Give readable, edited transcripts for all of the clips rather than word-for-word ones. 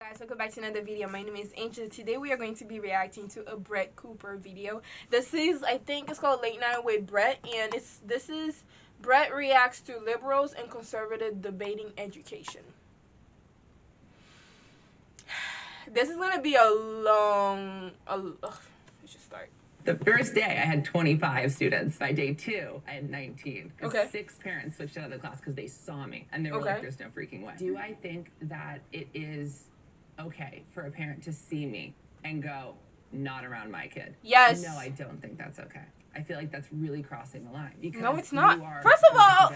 Guys, welcome back to another video. My name is Angel. Today we are going to be reacting to a Brett Cooper video. This is, I think it's called Late Night with Brett, and this is Brett reacts to liberals and conservative debating education. This is gonna be a long. We should start. The first day, I had 25 students. By day 2, I had 19. Okay. 6 parents switched out of the class because they saw me, and they were like, there's no freaking way. Do I think that it is okay for a parent to see me and go, not around my kid? Yes. No, I don't think that's okay. I feel like that's really crossing the line. Because no, it's not. Are, First of all,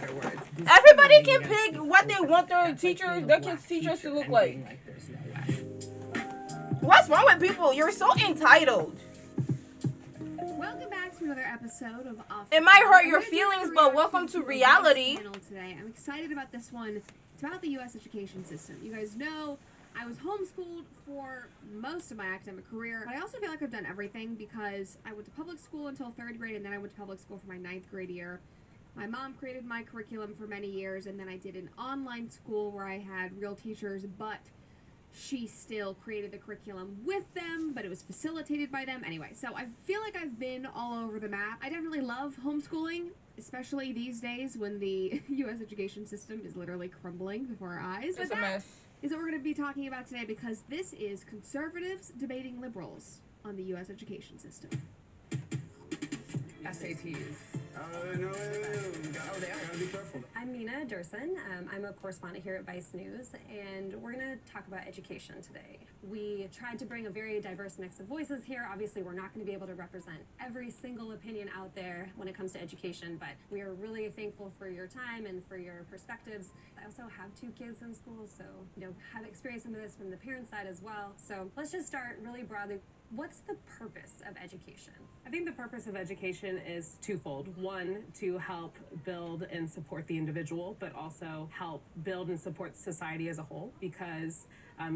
everybody can pick what they want their teachers, their kids' teachers to look like. There's no way. What's wrong with people? You're so entitled. Welcome back to another episode of Off. It might hurt your feelings, but welcome to reality. Today, I'm excited about this one. It's about the U.S. education system. You guys know I was homeschooled for most of my academic career, but I also feel like I've done everything because I went to public school until 3rd grade, and then I went to public school for my 9th grade year. My mom created my curriculum for many years, and then I did an online school where I had real teachers, but she still created the curriculum with them, but it was facilitated by them. Anyway, so I feel like I've been all over the map. I definitely love homeschooling, especially these days when the U.S. education system is literally crumbling before our eyes. It's a mess. Is what we're going to be talking about today, because this is conservatives debating liberals on the U.S. education system. SATs. No, gotta be careful. I'm Nina Durson. I'm a correspondent here at Vice News, and we're going to talk about education today. We tried to bring a very diverse mix of voices here. Obviously, we're not going to be able to represent every single opinion out there when it comes to education, but we are really thankful for your time and for your perspectives. I also have 2 kids in school, so have experienced some of this from the parent side as well. So let's just start really broadly. What's the purpose of education? I think the purpose of education is twofold. One, to help build and support the individual, but also help build and support society as a whole, because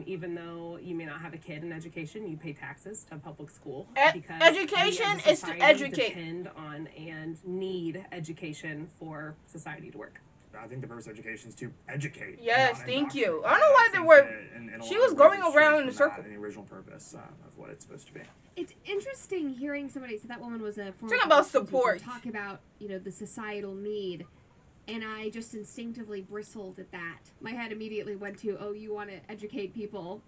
even though you may not have a kid in education, you pay taxes to public school. Because education is to educate. Depend on and need education for society to work. I think the purpose of education is to educate. Yes, thank you. I don't know why they were. She was going around in a circle. The original purpose of what it's supposed to be. It's interesting hearing somebody, so that woman was a former talking about support. Talk about the societal need, and I just instinctively bristled at that. My head immediately went to, oh, you want to educate people,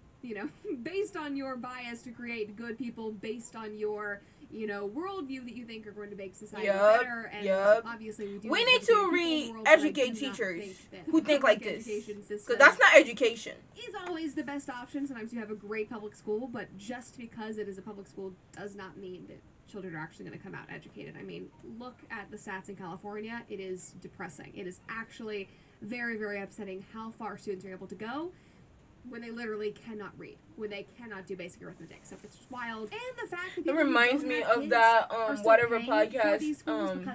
based on your bias to create good people, based on your worldview that you think are going to make society better. And obviously we need to re-educate teachers who think like this, because that's not education. Is always the best option. Sometimes you have a great public school, but just because it is a public school does not mean that children are actually going to come out educated. I mean, look at the stats in California. It is depressing. It is actually very, very upsetting how far students are able to go when they literally cannot read, when they cannot do basic arithmetic. So it's just wild. And the fact that it reminds me of that whatever podcast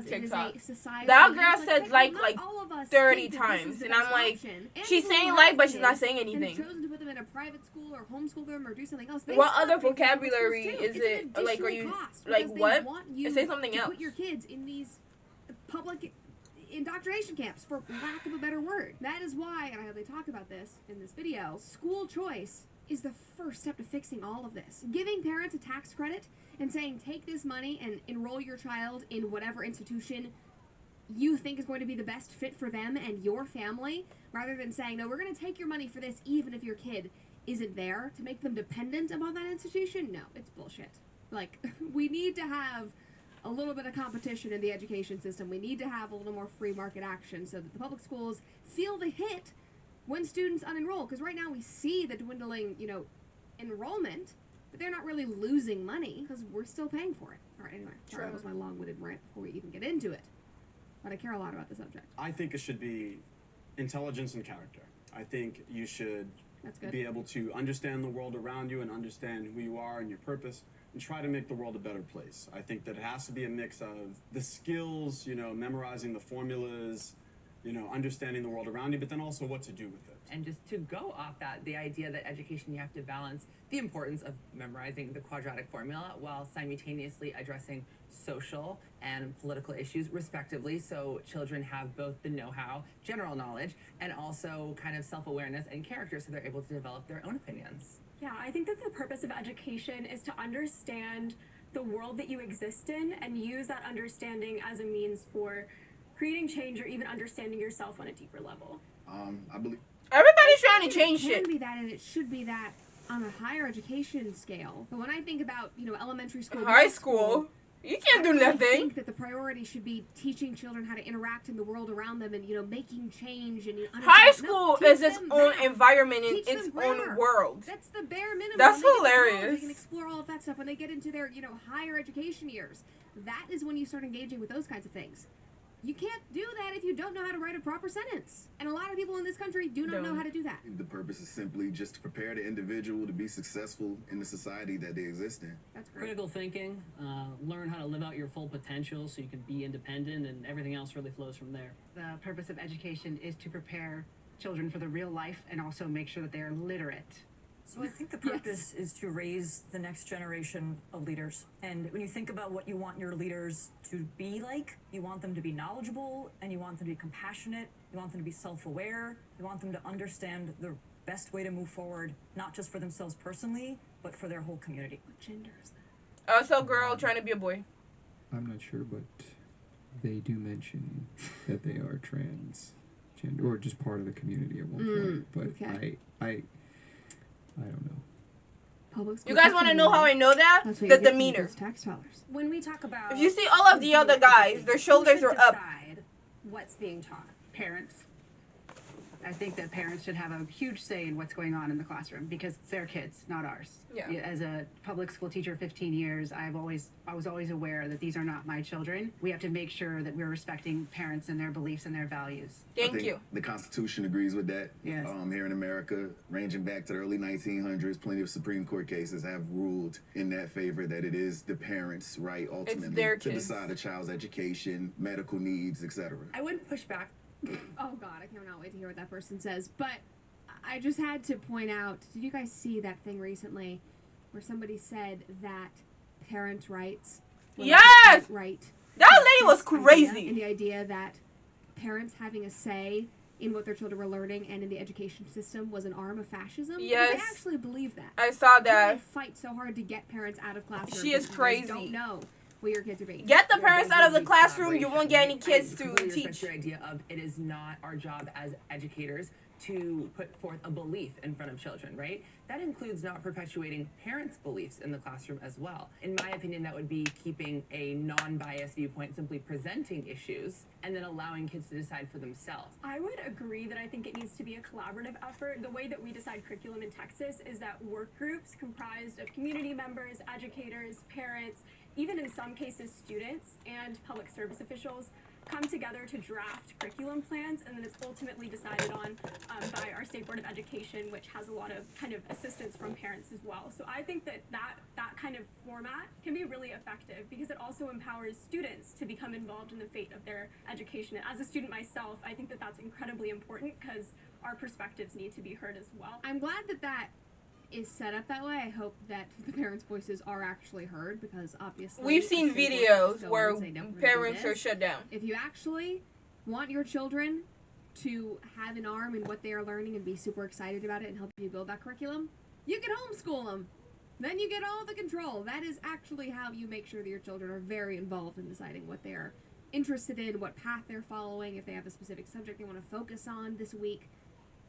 TikTok. That girl said like 30 times, and I'm like, she's saying like, but she's not saying anything. Chosen to put them in a private school or homeschool them or do something else. What other vocabulary is it? Like, are you like what? Say something else. Put your kids in these public indoctrination camps, for lack of a better word. That is why, and I hope they talk about this in this video, school choice is the first step to fixing all of this. Giving parents a tax credit and saying, take this money and enroll your child in whatever institution you think is going to be the best fit for them and your family, rather than saying, no, we're going to take your money for this even if your kid isn't there, to make them dependent upon that institution. No, it's bullshit. Like, we need to have a little bit of competition in the education system. We need to have a little more free market action so that the public schools feel the hit when students unenroll. Because right now we see the dwindling, enrollment, but they're not really losing money because we're still paying for it. All right, anyway, sorry, that was my long-winded rant before we even get into it. But I care a lot about the subject. I think it should be intelligence and character. I think you should be able to understand the world around you and understand who you are and your purpose, and try to make the world a better place. I think that it has to be a mix of the skills, memorizing the formulas, you know, understanding the world around you, but then also what to do with it. And just to go off that, the idea that education, you have to balance the importance of memorizing the quadratic formula while simultaneously addressing social and political issues respectively, so children have both the know-how, general knowledge, and also kind of self-awareness and character, so they're able to develop their own opinions. Yeah, I think that the purpose of education is to understand the world that you exist in and use that understanding as a means for creating change or even understanding yourself on a deeper level. I believe everybody's trying to change shit. It can be that, and it should be that on a higher education scale. But when I think about, you know, elementary school, high school, you can't do nothing. I think that the priority should be teaching children how to interact in the world around them, and, you know, making change. And high school is its own environment in its own world. That's the bare minimum. That's when hilarious. They can explore all of that stuff when they get into their, you know, higher education years. That is when you start engaging with those kinds of things. You can't do that if you don't know how to write a proper sentence. And a lot of people in this country do not know how to do that. the purpose is simply just to prepare the individual to be successful in the society that they exist in. That's great. Critical thinking, learn how to live out your full potential so you can be independent, and everything else really flows from there. The purpose of education is to prepare children for the real life and also make sure that they are literate. So I think the purpose is to raise the next generation of leaders. And when you think about what you want your leaders to be like, you want them to be knowledgeable, and you want them to be compassionate, you want them to be self-aware, you want them to understand the best way to move forward, not just for themselves personally, but for their whole community. What gender is that? Also, girl trying to be a boy. I'm not sure, but they do mention that they are transgender, or just part of the community at one point. But okay. I don't know. Public school. You guys want to know how I know that? The demeanor. Tax dollars. When we talk about, if you see all of the other guys, their shoulders are up. What's being taught? Parents. I think that parents should have a huge say in what's going on in the classroom because it's their kids, not ours. Yeah. As a public school teacher 15 years, I was always aware that these are not my children. We have to make sure that we're respecting parents and their beliefs and their values. Thank you. The Constitution agrees with that. Yes. Here in America, ranging back to the early 1900s, plenty of Supreme Court cases have ruled in that favor that it is the parents' right ultimately to decide a child's education, medical needs, etc. I would push back. Oh God, I cannot wait to hear what that person says. But I just had to point out, did you guys see that thing recently where somebody said that parents' rights yes right? That lady was crazy. And the idea that parents having a say in what their children were learning and in the education system was an arm of fascism. Yes. They actually believe that. I saw that. They fight so hard to get parents out of classrooms. She is crazy. Don't know what your kids are being. Get the parents out of the classroom. You won't get any kids to teach. Your idea of it is not our job as educators to put forth a belief in front of children, right? That includes not perpetuating parents' beliefs in the classroom as well. In my opinion, that would be keeping a non-biased viewpoint, simply presenting issues, and then allowing kids to decide for themselves. I would agree that I think it needs to be a collaborative effort. The way that we decide curriculum in Texas is that work groups comprised of community members, educators, parents, even in some cases students and public service officials come together to draft curriculum plans, and then it's ultimately decided on by our State Board of Education, which has a lot of kind of assistance from parents as well. So I think that kind of format can be really effective because it also empowers students to become involved in the fate of their education. And as a student myself, I think that that's incredibly important because our perspectives need to be heard as well. I'm glad that that is set up that way. I hope that the parents' voices are actually heard because obviously we've seen videos where parents are shut down. If you actually want your children to have an arm in what they are learning and be super excited about it and help you build that curriculum, you can homeschool them. Then you get all the control. That is actually how you make sure that your children are very involved in deciding what they are interested in, what path they're following, if they have a specific subject they want to focus on this week.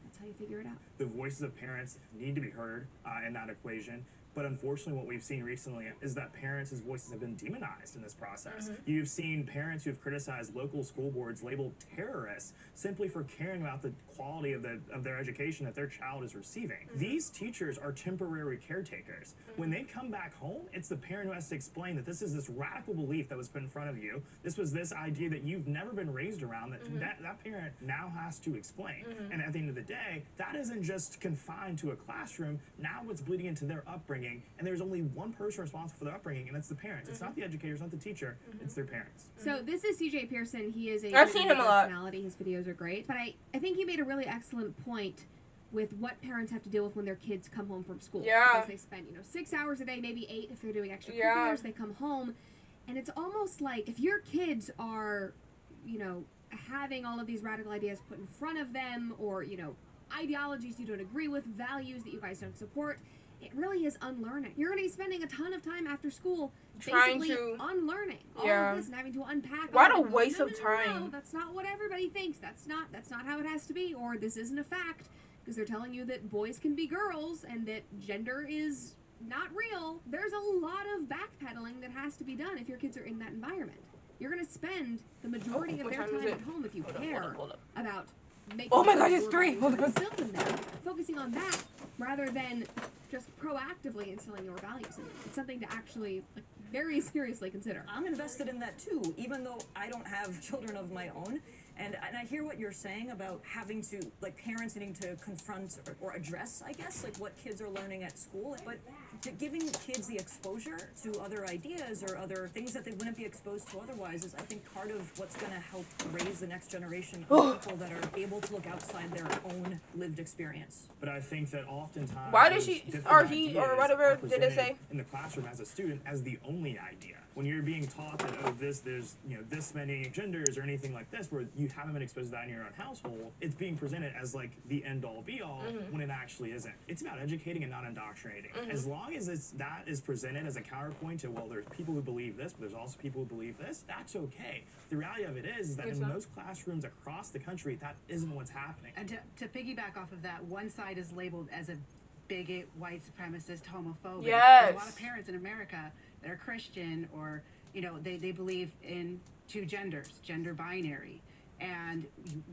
That's how you figure it out. The voices of parents need to be heard in that equation. But unfortunately, what we've seen recently is that parents' voices have been demonized in this process. You've seen parents who've criticized local school boards labeled terrorists simply for caring about the quality of their education that their child is receiving. These teachers are temporary caretakers. When they come back home, it's the parent who has to explain that this is this radical belief that was put in front of you. This was this idea that you've never been raised around that parent now has to explain. And at the end of the day, that isn't just confined to a classroom. Now it's bleeding into their upbringing upbringing, and there's only one person responsible for their upbringing, and it's the parents. It's not the educator, it's not the teacher, it's their parents. So this is CJ Pearson. He is a I've seen him a lot. personality. His videos are great. But I think he made a really excellent point with what parents have to deal with when their kids come home from school. Yeah. Because they spend, 6 hours a day, maybe 8 if they're doing extracurriculars. They come home, and it's almost like if your kids are, having all of these radical ideas put in front of them, or, ideologies you don't agree with, values that you guys don't support, it really is unlearning. You're going to be spending a ton of time after school trying basically to unlearning all of this and having to unpack. What all a of it. waste No, of time. No, that's not what everybody thinks. That's not how it has to be, or this isn't a fact, because they're telling you that boys can be girls and that gender is not real. There's a lot of backpedaling that has to be done if your kids are in that environment. You're going to spend the majority of their time at home if you care about making oh my gosh, it's 3. Hold on. Still in there, focusing on that rather than just proactively instilling your values in them. It's something to actually very seriously consider. I'm invested in that too, even though I don't have children of my own. And I hear what you're saying about having to, parents needing to confront or address, I guess, what kids are learning at school. But giving kids the exposure to other ideas or other things that they wouldn't be exposed to otherwise is, I think, part of what's going to help raise the next generation of people that are able to look outside their own lived experience. But I think that oftentimes, why does she or he or whatever did it say in the classroom as a student as the only idea? When you're being taught that there's this many genders or anything like this, where you haven't been exposed to that in your own household, it's being presented as the end all be all when it actually isn't. It's about educating and not indoctrinating. As long as that is presented as a counterpoint to, well, there's people who believe this, but there's also people who believe this, that's okay. The reality of it is that in most classrooms across the country, that isn't what's happening. And to piggyback off of that, one side is labeled as a bigot, white supremacist, homophobic. Yes. There's a lot of parents in America that are Christian, or they believe in 2 genders, gender binary. And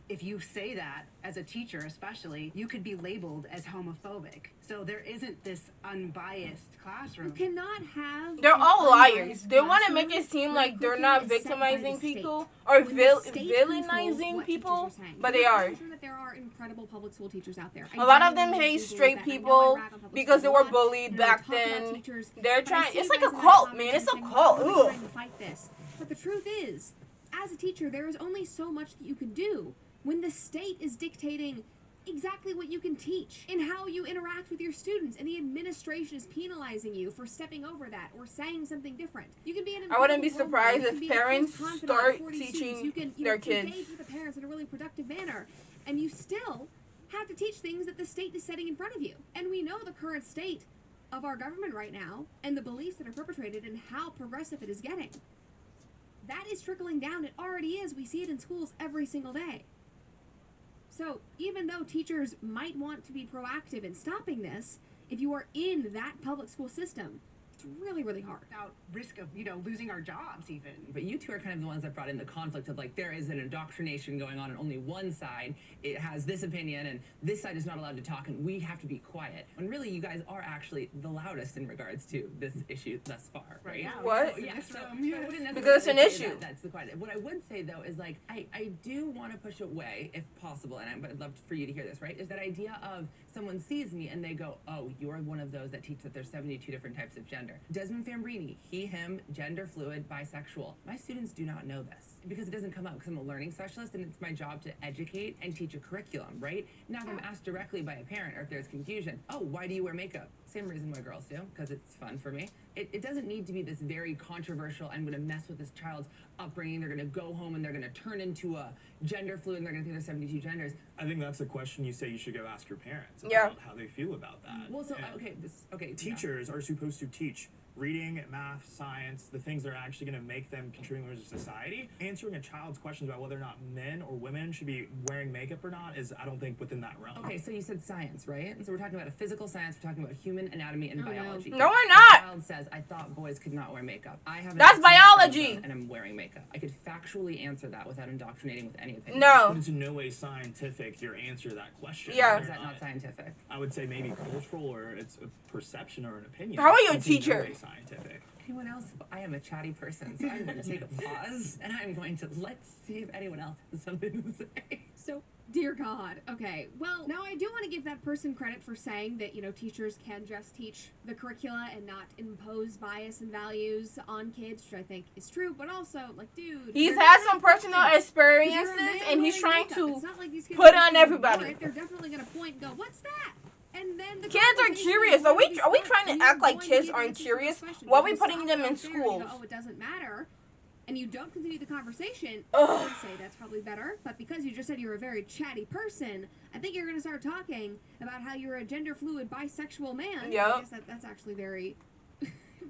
if you say that as a teacher, especially, you could be labeled as homophobic. So there isn't this unbiased classroom. You cannot have. They're all liars. They want to make it seem like they're not victimizing people or villainizing people, but they are. I'm sure that there are incredible public school teachers out there. A lot of them hate straight people because they were bullied back then. They're trying. It's like a cult, man. It's a cult. Ugh. Fight this. But the truth is, as a teacher, there is only so much that you can do when the state is dictating exactly what you can teach and how you interact with your students, and the administration is penalizing you for stepping over that or saying something different. You can be an I wouldn't be surprised if parents start teaching their kids. Engage with the parents in a really productive manner, and you still have to teach things that the state is setting in front of you. And we know the current state of our government right now and the beliefs that are perpetrated and how progressive it is getting. That is trickling down. It already is. We see it in schools every single day. So even though teachers might want to be proactive in stopping this, if you are in that public school system, it's really, really hard. Without risk of, losing our jobs even. But you two are kind of the ones that brought in the conflict of there is an indoctrination going on and only one side, it has this opinion and this side is not allowed to talk and we have to be quiet. When really you guys are actually the loudest in regards to this issue thus far, right? Yeah. What? So, yeah, so I wouldn't necessarily because it's an say issue. That's the quiet. What I would say though is I do want to push away, if possible, and I'd love for you to hear this, right? Is that idea of someone sees me and they go, oh, you're one of those that teach that there's 72 different types of gender. Desmond Fambrini, he, him, gender fluid, bisexual. My students do not know this because it doesn't come up because I'm a learning specialist and it's my job to educate and teach a curriculum, right? Now if I'm asked directly by a parent or if there's confusion, oh, why do you wear makeup? Same reason why girls do, because it's fun for me. It doesn't need to be this very controversial, I'm going to mess with this child's upbringing, they're going to go home and they're going to turn into a gender fluid and they're going to think there's 72 genders. I think that's a question you say you should go ask your parents about how they feel about that. Well, so, okay. Teachers are supposed to teach reading, math, science, the things that are actually going to make them contributing members of society. Answering a child's questions about whether or not men or women should be wearing makeup or not is, I don't think, within that realm. Okay, so you said science, right? So we're talking about a physical science, we're talking about human anatomy and biology. No, we're not. A child says, I thought boys could not wear makeup. I have That's biology. And I'm wearing makeup. I could factually answer that without indoctrinating with any opinion. No. But it's in no way scientific, your answer to that question. Yeah. Is that not scientific? I would say maybe cultural, or it's a perception or an opinion. How are you a It's in no teacher? way scientific. Anyone else? I am a chatty person, so I'm going to take a pause and I'm going to let's see if anyone else has something to say. So Dear God. Okay. Well, now I do want to give that person credit for saying that, you know, teachers can just teach the curricula and not impose bias and values on kids, which I think is true, but also, like, dude. He's had some personal experiences and he's trying to put on everybody. They're definitely going to point and go, what's that? And then the kids are curious. Are we trying to act like kids aren't curious? Why are we putting them in schools? Oh, it doesn't matter. And you don't continue the conversation, I would say that's probably better. But because you just said you're a very chatty person, I think you're going to start talking about how you're a gender-fluid, bisexual man. Yep. I guess that's actually very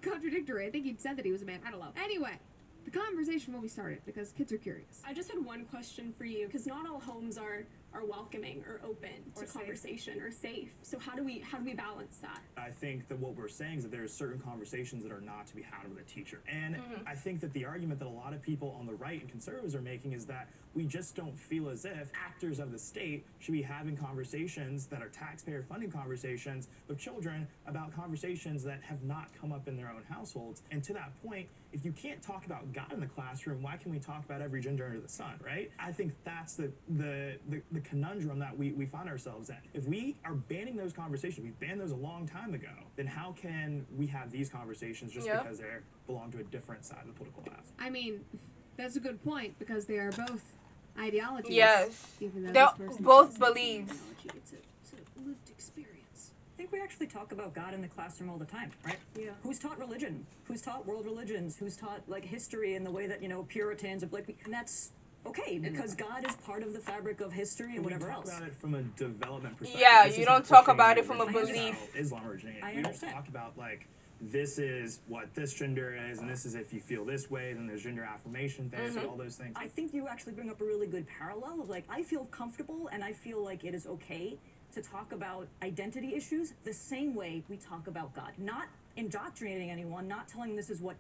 contradictory. I think he'd said that he was a man. I don't know. Anyway, the conversation will be started because kids are curious. I just had one question for you, because not all homes are welcoming or open to conversation or safe. So how do we balance that? I think that what we're saying is that there are certain conversations that are not to be had with a teacher. And I think that the argument that a lot of people on the right and conservatives are making is that we just don't feel as if actors of the state should be having conversations that are taxpayer funding conversations with children about conversations that have not come up in their own households. And to that point, if you can't talk about God in the classroom, why can we talk about every gender under the sun, right? I think that's the conundrum that we find ourselves in. If we are banning those conversations, we banned those a long time ago, then how can we have these conversations just because they belong to a different side of the political left? I mean, that's a good point, because they are both ideologies. Yes. Even though they both believe. It's a lived experience. I think we actually talk about God in the classroom all the time, right? Yeah. Who's taught religion? Who's taught world religions? Who's taught, like, history in the way that, you know, Puritans and and that's okay, because God is part of the fabric of history and whatever else. We talk about it from a development perspective. Yeah, you don't talk about it from a belief. Islam originated. I We don't understand. talk about, like, this is what this gender is, and this is if you feel this way, then there's gender affirmation therapy, all those things. I think you actually bring up a really good parallel of, like, I feel comfortable and I feel like it is okay to talk about identity issues the same way we talk about God. Not indoctrinating anyone, not telling this is what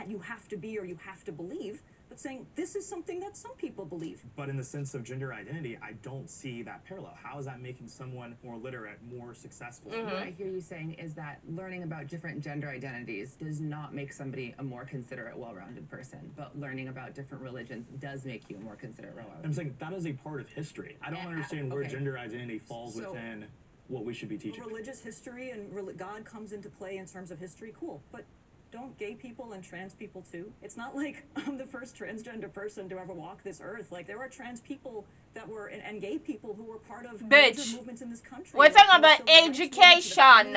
you have to be or you have to believe, but saying this is something that some people believe. But in the sense of gender identity, I don't see that parallel. How is that making someone more literate, more successful? What I hear you saying is that learning about different gender identities does not make somebody a more considerate, well-rounded person, but learning about different religions does make you a more considerate, well-rounded. I'm saying that is a part of history. I don't understand where gender identity falls within what we should be teaching. Religious history and God comes into play in terms of history, cool. But don't gay people and trans people too? It's not like I'm the first transgender person to ever walk this earth. Like, there are trans people that were, and gay people who were part of major movements in this country. We're talking about education. Education.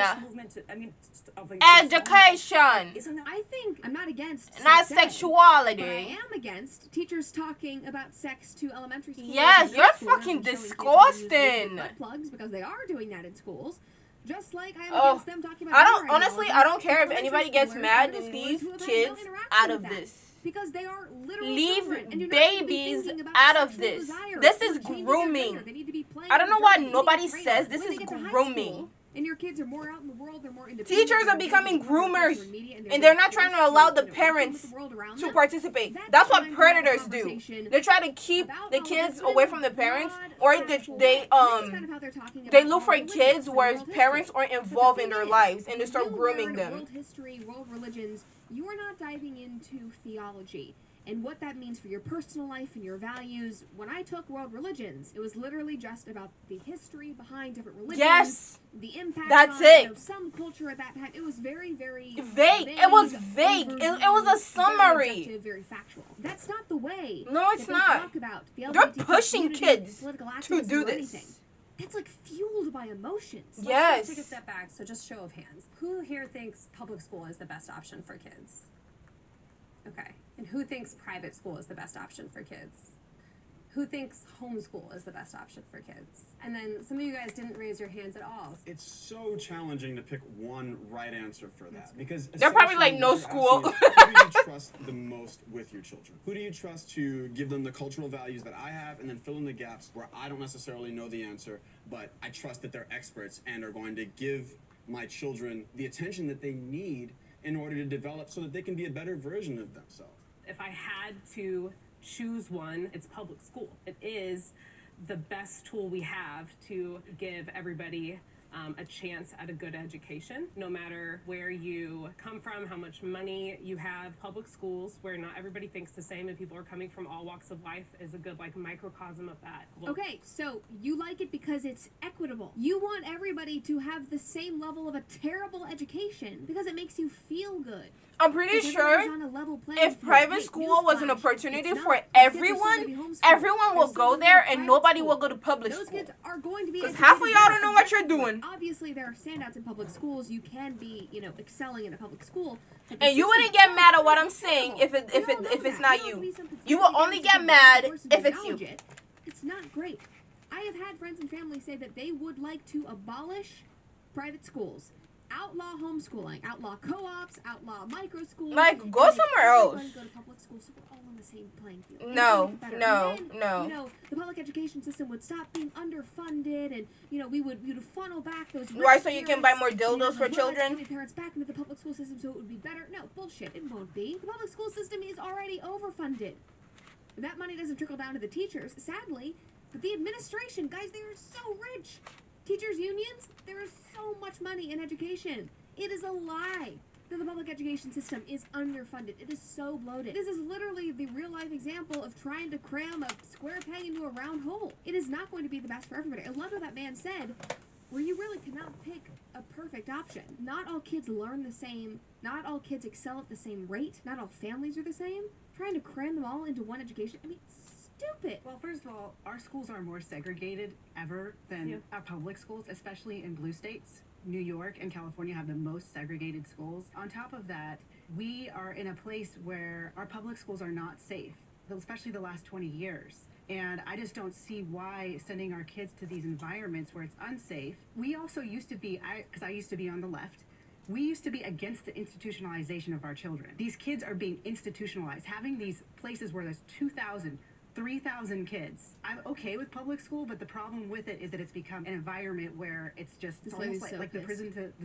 I think I'm not against not sex ed, sexuality. but I am against teachers talking about sex to elementary school. Yes, you're fucking disgusting. Butt plugs, because they are doing that in schools. Just like I am against them talking about I don't care if anybody gets mad and leave kids out of this. Because they are literally leave children, and you're babies not about out of sexual this. desire This or is changing their grooming. gender. They need to be playing I don't know with why girls, nobody eating says radars. this When is they get to high grooming. school, and your kids are more out in the world, they're more independent. Teachers are becoming groomers, and they're not trying to allow the parents to participate. That's what predators do. They try to keep the kids away from the parents, or they look for kids where parents aren't involved in their lives, and they start grooming them. World history, world religions, you are not diving into theology and what that means for your personal life and your values. When I took world religions, it was literally just about the history behind different religions. Yes. The impact That's on it. Some culture at that time. It was very, very vague. It was vague. It was a summary. Very objective, very factual. That's not the way. No, it's that they not. Talk about the You're LGBT pushing community, kids political to activism, do or this. anything. That's like fueled by emotions. Yes. Let's take a step back. So just show of hands. Who here thinks public school is the best option for kids? Okay. And who thinks private school is the best option for kids? Who thinks homeschool is the best option for kids? And then some of you guys didn't raise your hands at all. It's so challenging to pick one right answer for that, because They're probably like, no essentially school. what you're asking is, who do you trust the most with your children? Who do you trust to give them the cultural values that I have, and then fill in the gaps where I don't necessarily know the answer, but I trust that they're experts and are going to give my children the attention that they need in order to develop so that they can be a better version of themselves. If I had to choose one, it's public school. It is the best tool we have to give everybody a chance at a good education, no matter where you come from, how much money you have. Public schools, where not everybody thinks the same and people are coming from all walks of life, is a good like microcosm of that. Okay, so you like it because it's equitable. You want everybody to have the same level of a terrible education because it makes you feel good. I'm pretty sure if private school was an opportunity for everyone, everyone will go there and nobody will go to public school. Those kids are going to be because half of y'all don't know what you're doing. Obviously, there are standouts in public schools. You can be, excelling in a public school. And you wouldn't get mad at what I'm saying if it's not you. You will only get mad if it's you. It's not great. I have had friends and family say that they would like to abolish private schools. Outlaw homeschooling, outlaw co-ops, outlaw micro schools. Like, go somewhere else. Go to public school so we're all on the same playing field. No. The public education system would stop being underfunded, and we would funnel back those. Right, so you can buy more dildos for children. Parents back into the public school system, so it would be better. No, bullshit. It won't be. The public school system is already overfunded. And that money doesn't trickle down to the teachers, sadly. But the administration, guys, they are so rich. Teachers' unions, there is so much money in education. It is a lie that the public education system is underfunded. It is so bloated. This is literally the real-life example of trying to cram a square peg into a round hole. It is not going to be the best for everybody. I love what that man said, where you really cannot pick a perfect option. Not all kids learn the same. Not all kids excel at the same rate. Not all families are the same. Trying to cram them all into one education, stupid. Well, first of all, our schools are more segregated ever than our public schools, especially in blue states. New York and California have the most segregated schools. On top of that, we are in a place where our public schools are not safe, especially the last 20 years. And I just don't see why sending our kids to these environments where it's unsafe. We also used to be, because I used to be on the left, we used to be against the institutionalization of our children. These kids are being institutionalized, having these places where there's 2,000, 3,000 kids. I'm okay with public school, but the problem with it is that it's become an environment where it's almost like the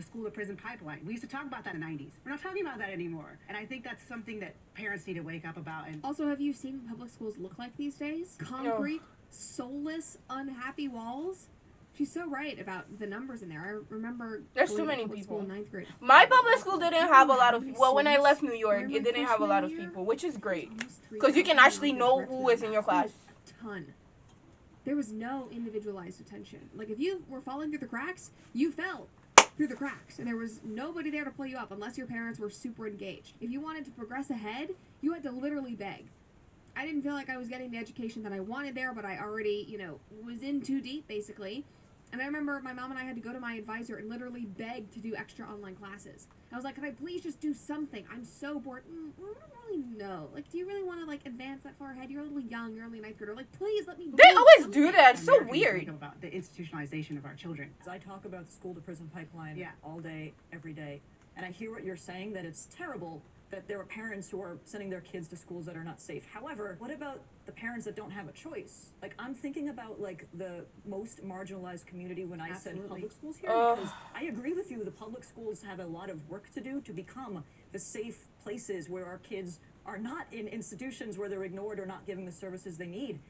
school to prison pipeline. We used to talk about that in the 90s. We're not talking about that anymore. And I think that's something that parents need to wake up about. And also, have you seen what public schools look like these days? Concrete, soulless, unhappy walls. She's so right about the numbers in there. I remember there's too many people in 9th grade. My public school didn't have a lot of well, when I left New York, it didn't have a lot of people, which is great because you can actually know who is in your class. A ton. There was no individualized attention. Like if you were falling through the cracks, you fell through the cracks, and there was nobody there to pull you up unless your parents were super engaged. If you wanted to progress ahead, you had to literally beg. I didn't feel like I was getting the education that I wanted there, but I already, was in too deep, basically. And I remember my mom and I had to go to my advisor and literally beg to do extra online classes. I was like, can I please just do something? I'm so bored. I don't really know. Like, do you really want to, advance that far ahead? You're a little young. You're only 9th grader. Like, please let me do They always something. do that. It's so weird. About the institutionalization of our children. I talk about the school to prison pipeline all day, every day. And I hear what you're saying, that it's terrible that there are parents who are sending their kids to schools that are not safe. However, what about the parents that don't have a choice? I'm thinking about the most marginalized community when I said public schools here, because I agree with you, the public schools have a lot of work to do to become the safe places where our kids are not in institutions where they're ignored or not given the services they need.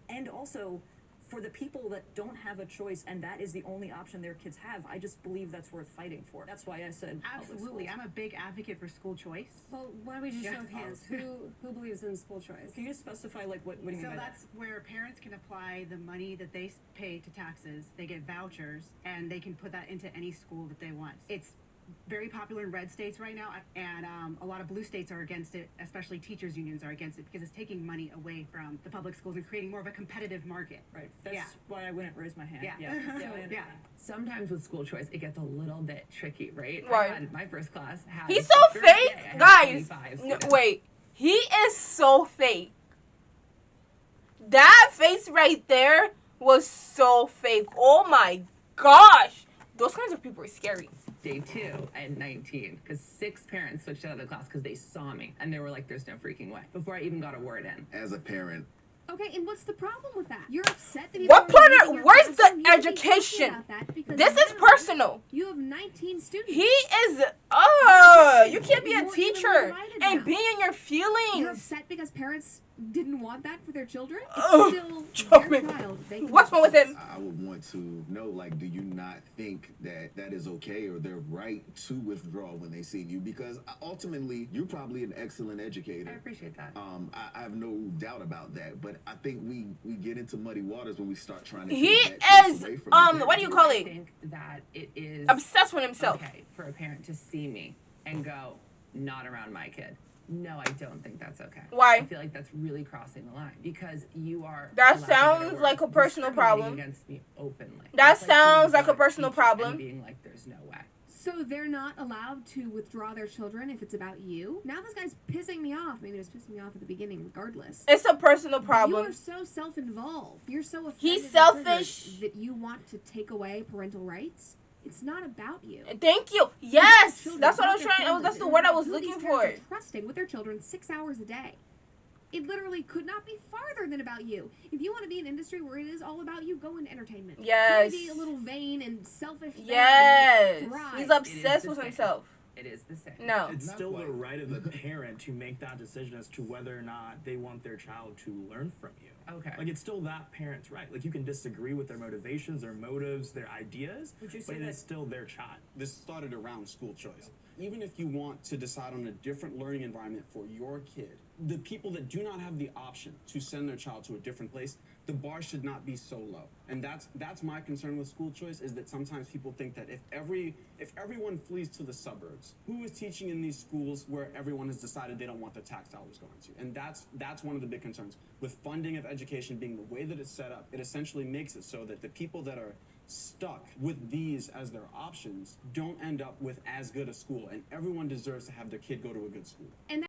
And also, for the people that don't have a choice and that is the only option their kids have, I just believe that's worth fighting for. That's why I said absolutely. I'm a big advocate for school choice. Well, why don't we just show hands? Who believes in school choice? Can you just specify what do you mean by that? So that's where parents can apply the money that they pay to taxes. They get vouchers and they can put that into any school that they want. It's very popular in red states right now, and a lot of blue states are against it, especially teachers unions are against it because it's taking money away from the public schools and creating more of a competitive market. Right. That's why I wouldn't raise my hand. Yeah. Sometimes with school choice, it gets a little bit tricky, right? Right. My first class had He's so fake, guys. Wait, he is so fake. That face right there was so fake. Oh my gosh, those kinds of people are scary. Day 2 at 19, because 6 parents switched out of the class because they saw me, and they were like, there's no freaking way, before I even got a word in. As a parent. Okay, and what's the problem with that? You're upset that where's the education? This is personal. You have 19 students. He is, Oh, you can't be a teacher and be in your feelings. You're upset because parents didn't want that for their children? Oh, It's still their child. What's wrong with him? I would want to know, like, do you not think that that is okay or they're right to withdraw when they see you? Because ultimately, you're probably an excellent educator. I appreciate that. I have no doubt about that, but I think we get into muddy waters when we start trying to. He take that is away from what do you call I it? think that it is Obsessed with himself. Okay, for a parent to see me and go, not around my kid. No, I don't think that's okay. Why? I feel like that's really crossing the line because you are. That sounds like a personal problem. Against me openly. That sounds like a personal problem. Being like, there's no way. So they're not allowed to withdraw their children if it's about you? Now this guy's pissing me off. I mean, it was pissing me off at the beginning regardless. It's a personal problem. You are so self-involved. You're so offended. He's selfish. That you want to take away parental rights. It's not about you. Thank you. Yes, that's what I was trying. That's the word I was looking for. Are trusting with their children 6 hours a day. It literally could not be farther than about you. If you want to be in an industry where it is all about you, go into entertainment. Yes. Be a little vain and selfish. Yes. He's obsessed with himself. It is the same. No. It's still the right of the parent to make that decision as to whether or not they want their child to learn from you. Okay. Like, it's still that parent's right. Like, you can disagree with their motivations, their motives, their ideas, but it is still their child. This started around school choice. Even if you want to decide on a different learning environment for your kid, the people that do not have the option to send their child to a different place, the bar should not be so low. And that's my concern with school choice, is that sometimes people think that if everyone flees to the suburbs, who is teaching in these schools where everyone has decided they don't want their tax dollars going to? And that's one of the big concerns. With funding of education being the way that it's set up, it essentially makes it so that the people that are stuck with these as their options don't end up with as good a school, and everyone deserves to have their kid go to a good school. And